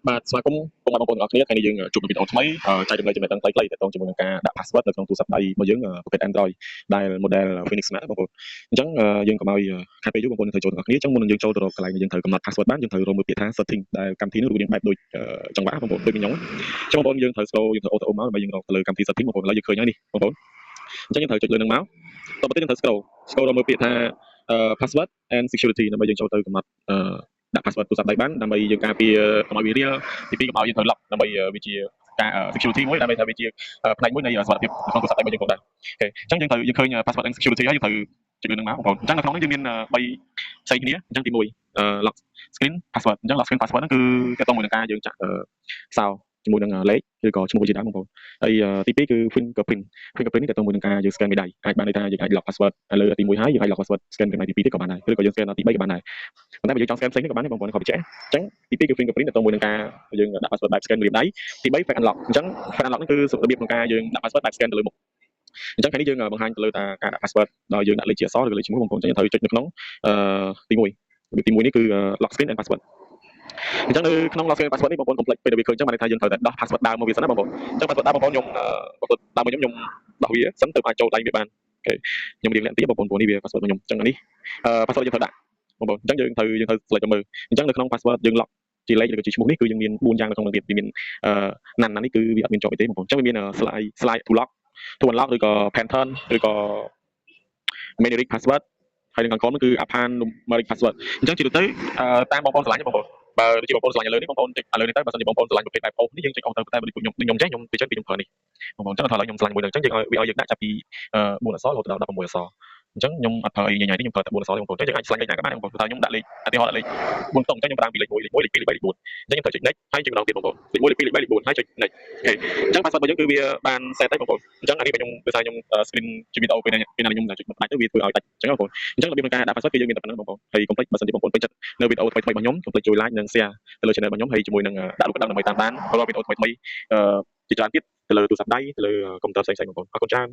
បាទស្វាគមន៍ពុកម៉ែបងប្អូនទាំងអស់គ្នាថ្ងៃនេះយើងជួបនឹងវីដេអូថ្មីចែករំលែកចំណេះដឹងខ្លីៗទាក់ទងជាមួយនឹងការដាក់ password នៅក្នុងទូរស័ព្ទដៃរបស់យើងប្រភេទ Android ដែល model Phoenix Smart បងប្អូនអញ្ចឹងយើងកុំឲ្យខាតពេលយូរបងប្អូនយើងត្រូវចូលទាំងអស់គ្នាអញ្ចឹងមុននឹងយើងចូលទៅរកកន្លែងដែលយើងត្រូវកំណត់ password បានយើងត្រូវរកមើលពាក្យថា setting ដែលកម្មវិធីនោះរូបរាងបែបដូចចង្វាក់បងប្អូនដូចខ្ញុំអញ្ចឹងបងប្អូនយើងត្រូវ scroll យើងត្រូវ auto មកដើម្បីយើងរកទៅលើកម្មវិធី setting បងប្អូនឥឡូវយើងឃើញហើយនេះបងប្អូនអញ្ចឹងយើងត្រូវចុចលើនឹងមកតទៅទៀតយើងត្រូវ scroll ដល់មើលពាក្យថា password and security ដើម្បីយើងចូលទៅកំណត់ដាក់ password ទូរស័ព្ទដៃបានដើម្បីយើងការពារកុំឲ្យវារាលទីពីរកុំឲ្យយើងត្រូវ lock ដើម្បីវាជាការ security មួយដើម្បីថាវាជាផ្នែកមួយនៃសុវត្ថិភាពក្នុងទូរស័ព្ទដៃរបស់យើងផងដែរអូខេអញ្ចឹងយើងត្រូវយើងឃើញ password and security ហើយយើងត្រូវចុចលើនឹងមកបងប្អូនអញ្ចឹងនៅក្នុងនេះយើងមាន3ផ្សេងគ្នាអញ្ចឹងទី1 lock screen password អញ្ចឹង lock screen password ហ្នឹងគឺទាក់ទងមួយនឹងការយើងចាក់សោជាមួយនឹងលេខឬក៏ឈ្មោះជាដើមបងប្អូនហើយទី2គឺ fingerprint នេះទាក់ទងមួយនឹងការយើង scan មេដៃអាចបានន័យថាយើងអាច lock password លើទី1ហើយយើងអាច lock password scan មេដៃទី2ទៀតក៏បានដែរឬក៏យើង scan ដល់ទី3ក៏បានដែរប៉ុន្តែបើយើងចង់ scan ផ្សេងទៀតក៏បានដែរបងប្អូនខុសពីចេះអញ្ចឹងទី2គឺ fingerprint ទាក់ទងមួយនឹងការយើងដាក់ password បែប scan លាបដៃទី3 face unlock អញ្ចឹង face unlock ហ្នឹងគឺរបៀបក្នុងការយើងដាក់ password បែប scan ទៅលើមុខអញ្ចឹងថ្ងៃនេះយើងបង្ហាញទៅលើថាការដាក់ password ដោយយើងដាក់លេខជាអក្សរឬក៏លេខឈ្មោះបងប្អូនអញ្ចឹងយើងត្រូវចុចនៅក្នុងទី1របៀបទី1នេះគឺ lock screen and password អញ្ចឹងនៅក្នុង lock screen password នេះបងប្អូនកុំភ្លេចពេលដែលវាឃើញអញ្ចឹងបានន័យថាយើងត្រូវតែដោះ password ដើមមកវាសិនណាបងប្អូនអញ្ចឹង password ដើមបងប្អូនខ្ញុំpassword ដើមរបស់ខ្ញុំដោះវាសិនទៅអាចចូលដៃវាបានអូខេខ្ញុំរៀងលាក់តិចបងប្អូនព្រោះនេះវា password របស់ខ្ញុំអញ្ចឹងនេះpassword យើងត្រូវដាក់បងប្អូនអញ្ចឹងយើងត្រូវselect មើលអញ្ចឹងនៅក្នុង password យើង lock ជាលេខឬក៏ជាឈ្មោះនេះគឺយើងមាន4យ៉ាងនៅក្នុងនោះទៀតវាមានណាន់នេះគឺវាអត់មានជាប់ទេបងប្អូនអញ្ចឹងវាមាន slide to lock to unlock ឬក៏ pattern ឬក៏ numeric password ហើយនឹងខាងក្រោមនោះគឺ alphanumeric password អញ្ចឹងជាទូទៅតាមបងប្អូនឆ្លាញ់ទេបងប្អូនបើដូចជាបងប្អូនឆ្លាញ់ឥឡូវនេះបងប្អូនចុចឥឡូវនេះទៅបើសិនជាបងប្អូនឆ្លាញ់ប្រភេទបែបអូសនេះយើងចុចអូសទៅតែបើដូចខ្ញុំចេះខ្ញុំពីចឹងពីខ្ញុំប្រើនេះបងប្អូនអញ្ចឹងឥឡូវខ្ញុំឆ្លាញ់មួយនឹងអញ្ចឹងយើងវាឲ្យយើងដាក់ចាប់ពី4អក្សររហូតដល់16អក្សរអញ្ចឹងខ្ញុំអត់ប្រើអីញ៉ៃៗទេខ្ញុំប្រើតែ4អក្សរទេបងប្អូនអញ្ចឹងយើងអាចឆ្លាញ់លេខណាក៏បានបងប្អូនតែខ្ញុំដាក់លេខឧទាហរណ៍ដាក់លេខ4តុងអញ្ចឹងខ្ញុំប្រើពីលេខ1លេខ2លេខ3លេខ4អញ្ចឹងខ្ញុំត្រូវចុច next ហើយចុចម្ដងទៀតបងប្អូនលេខ1លេខ2លេខ3លេខ4ហើយចុច next អូខេអញ្ចឹង password របស់យើងគឺវាបាន set ហើយបងប្អូនអញ្ចឹងអានេះខ្ញុំដោយសារខ្ញុំ screen ជាវីដេអូពេលណាខ្ញុំចុចដាច់ទៅវាធ្វើឲ្យដាច់អញ្ចឹងបងប្អូនអញ្ចឹងរបៀបក្នុងការដាក់ password គឺយើងមានតែប៉ុណ្្នឹងបងប្អូនហើយកុំភ្លេចបើសិនជាបងប្អូនពេញចិត្តនៅវីដេអូថ្មីៗរបស់ខ្ញុំកុំភ្លេចជួយ like និង share ទៅលើ channel របស់ខ្ញុំហើយជាមួយនឹងដាក់រូបកណ្ដឹងដើម្បីតាមដានរាល់វីដេអូថ្មីៗជាច្រើនទៀតទៅលើទូរស័ព្ទដៃទៅលើកុំព្យូទ័រផ្សេងៗបងប្អូនអរគុណច្រើន